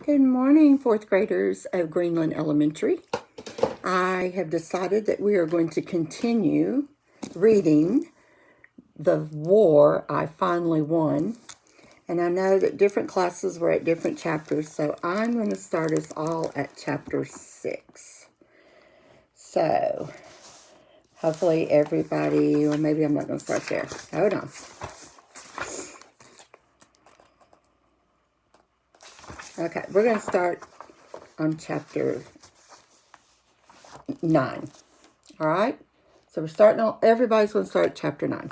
Good morning, fourth graders of Greenland Elementary. I have decided that we are going to continue reading The War I Finally Won. And I know that different classes were at different chapters, so I'm going to start us all at chapter 6. So, hopefully everybody, or maybe I'm not going to start there. Hold on. Okay, we're going to start on chapter 9. All right? So we're starting on, everybody's going to start at chapter 9.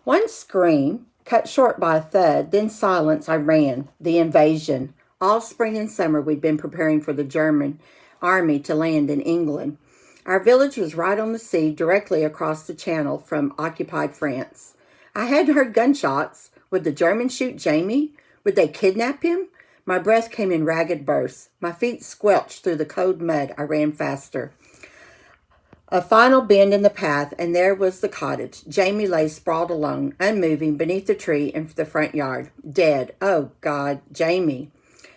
One scream, cut short by a thud, then silence. I ran. The invasion. All spring and summer we'd been preparing for the German army to land in England. Our village was right on the sea, directly across the channel from occupied France. I hadn't heard gunshots. Would the Germans shoot Jamie? Would they kidnap him? My breath came in ragged bursts. My feet squelched through the cold mud. I ran faster. A final bend in the path, and there was the cottage. Jamie lay sprawled alone, unmoving, beneath the tree in the front yard. Dead. Oh, God, Jamie.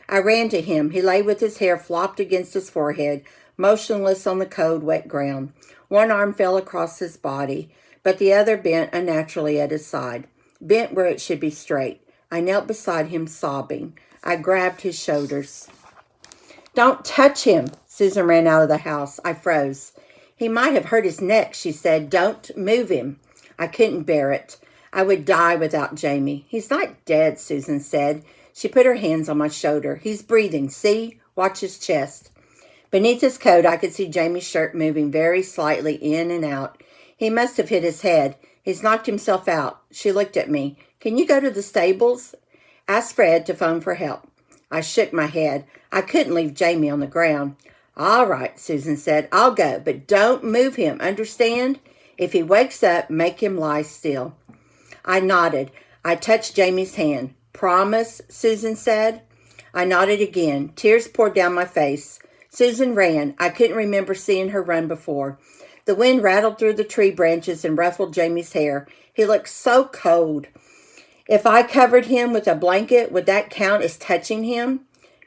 I ran to him. He lay with his hair flopped against his forehead, motionless on the cold, wet ground. One arm fell across his body, but the other bent unnaturally at his side, bent where it should be straight. I knelt beside him, sobbing. I grabbed his shoulders. Don't touch him. Susan ran out of the house. I froze. He might have hurt his neck, she said. Don't move him. I couldn't bear it. I would die without Jamie. He's not dead, Susan said. She put her hands on my shoulder. He's breathing. See? Watch his chest. Beneath his coat, I could see Jamie's shirt moving very slightly in and out. He must have hit his head. He's knocked himself out. She looked at me. Can you go to the stables? Ask Fred to phone for help. I shook my head. I couldn't leave Jamie on the ground. All right, Susan said. I'll go, but don't move him, understand? If he wakes up, make him lie still. I nodded. I touched Jamie's hand. Promise, Susan said. I nodded again. Tears poured down my face. Susan ran. I couldn't remember seeing her run before. The wind rattled through the tree branches and ruffled Jamie's hair. He looked so cold. If I covered him with a blanket, would that count as touching him?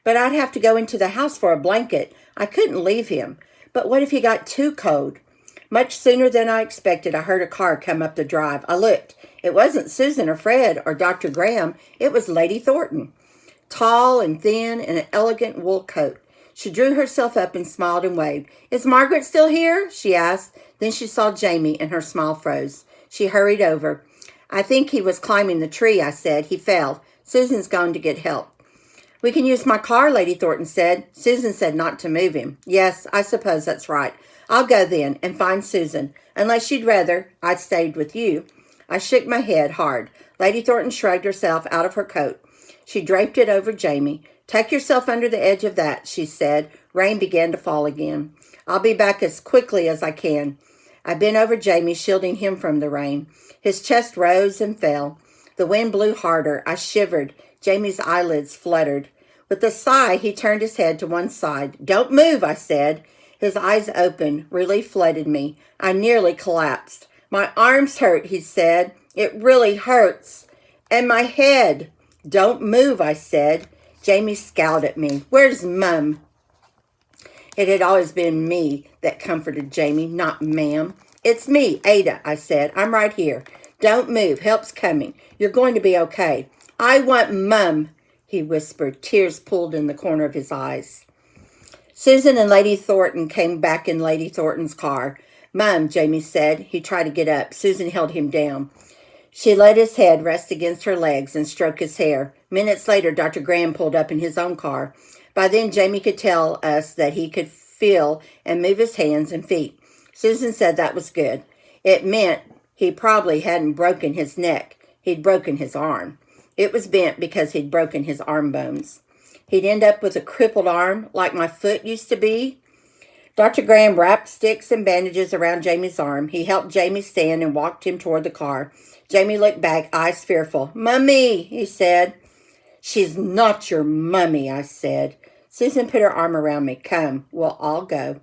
But I'd have to go into the house for a blanket. I couldn't leave him. But what if he got too cold? Much sooner than I expected, I heard a car come up the drive. I looked. It wasn't Susan or Fred or Dr. Graham. It was Lady Thornton, tall and thin in an elegant wool coat. She drew herself up and smiled and waved. Is Margaret still here? She asked. Then she saw Jamie and her smile froze. She hurried over. I think he was climbing the tree, I said. He fell. Susan's gone to get help. We can use my car, Lady Thornton said. Susan said not to move him. Yes, I suppose that's right. I'll go then and find Susan. Unless you'd rather I'd stayed with you. I shook my head hard. Lady Thornton shrugged herself out of her coat. She draped it over Jamie. Tuck yourself under the edge of that, she said. Rain began to fall again. I'll be back as quickly as I can. I bent over Jamie, shielding him from the rain. His chest rose and fell. The wind blew harder. I shivered. Jamie's eyelids fluttered. With a sigh, he turned his head to one side. Don't move, I said. His eyes opened. Relief flooded me. I nearly collapsed. My arms hurt, he said. It really hurts. And my head. Don't move, I said. Jamie scowled at me. Where's Mum? It had always been me that comforted Jamie, not Ma'am. It's me, Ada, I said. I'm right here. Don't move. Help's coming. You're going to be okay. I want Mum, he whispered. Tears pooled in the corner of his eyes. Susan and Lady Thornton came back in Lady Thornton's car. Mum, Jamie said. He tried to get up. Susan held him down. She let his head rest against her legs and stroke his hair. Minutes later, Dr. Graham pulled up in his own car. By then, Jamie could tell us that he could feel and move his hands and feet. Susan said that was good. It meant he probably hadn't broken his neck. He'd broken his arm. It was bent because he'd broken his arm bones. He'd end up with a crippled arm like my foot used to be. Dr. Graham wrapped sticks and bandages around Jamie's arm. He helped Jamie stand and walked him toward the car. Jamie looked back, eyes fearful. Mummy, he said. She's not your mummy, I said. Susan put her arm around me. Come, we'll all go.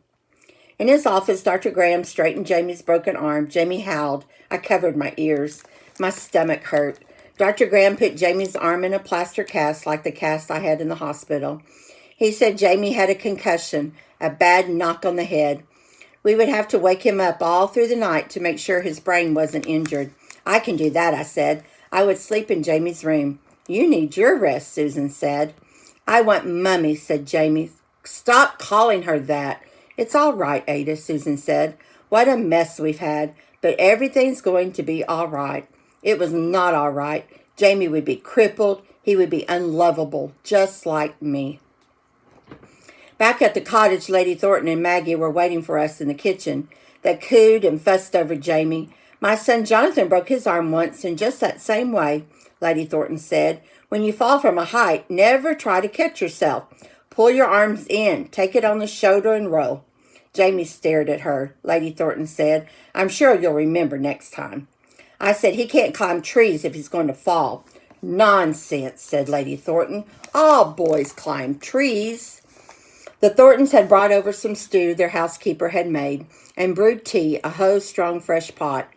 In his office, Dr. Graham straightened Jamie's broken arm. Jamie howled. I covered my ears. My stomach hurt. Dr. Graham put Jamie's arm in a plaster cast like the cast I had in the hospital. He said Jamie had a concussion, a bad knock on the head. We would have to wake him up all through the night to make sure his brain wasn't injured. I can do that, I said. I would sleep in Jamie's room. You need your rest, Susan said. I want Mummy, said Jamie. Stop calling her that. It's all right, Ada, Susan said. What a mess we've had, but everything's going to be all right. It was not all right. Jamie would be crippled. He would be unlovable, just like me. Back at the cottage, Lady Thornton and Maggie were waiting for us in the kitchen. They cooed and fussed over Jamie. My son Jonathan broke his arm once in just that same way, Lady Thornton said. When you fall from a height, never try to catch yourself. Pull your arms in, take it on the shoulder and roll. Jamie stared at her. Lady Thornton said, I'm sure you'll remember next time. I said, he can't climb trees if he's going to fall. Nonsense, said Lady Thornton. All boys climb trees. The Thorntons had brought over some stew their housekeeper had made and brewed tea, a strong fresh pot.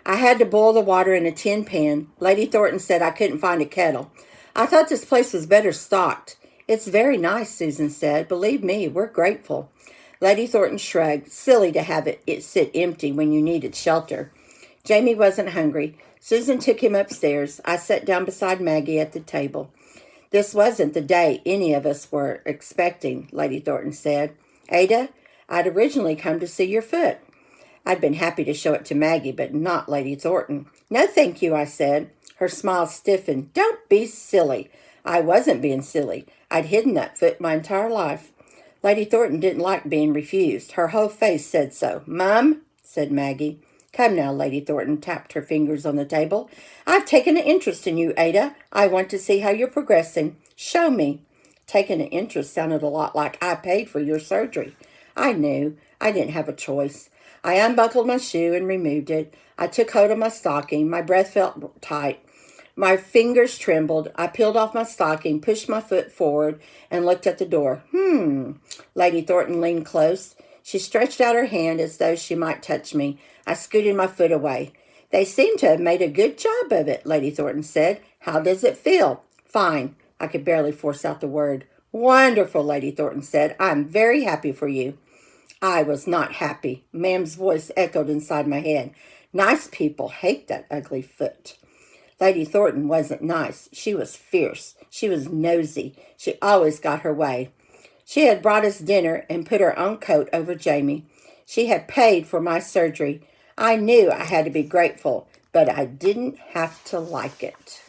I had to boil the water in a tin pan. Lady Thornton said I couldn't find a kettle. I thought this place was better stocked. It's very nice, Susan said. Believe me, we're grateful. Lady Thornton shrugged. Silly to have it sit empty when you needed shelter. Jamie wasn't hungry. Susan took him upstairs. I sat down beside Maggie at the table. This wasn't the day any of us were expecting, Lady Thornton said. Ada, I'd originally come to see your foot. I'd been happy to show it to Maggie, but not Lady Thornton. No, thank you, I said. Her smile stiffened. Don't be silly. I wasn't being silly. I'd hidden that foot my entire life. Lady Thornton didn't like being refused. Her whole face said so. Mum, said Maggie. Come now, Lady Thornton tapped her fingers on the table. I've taken an interest in you, Ada. I want to see how you're progressing. Show me. Taking an interest sounded a lot like I paid for your surgery. I knew. I didn't have a choice. I unbuckled my shoe and removed it. I took hold of my stocking. My breath felt tight. My fingers trembled. I peeled off my stocking, pushed my foot forward, and looked at the door. Lady Thornton leaned close. She stretched out her hand as though she might touch me. I scooted my foot away. They seem to have made a good job of it, Lady Thornton said. How does it feel? Fine. I could barely force out the word. Wonderful, Lady Thornton said. I'm very happy for you. I was not happy. Ma'am's voice echoed inside my head. Nice people hate that ugly foot. Lady Thornton wasn't nice. She was fierce. She was nosy. She always got her way. She had brought us dinner and put her own coat over Jamie. She had paid for my surgery. I knew I had to be grateful, but I didn't have to like it.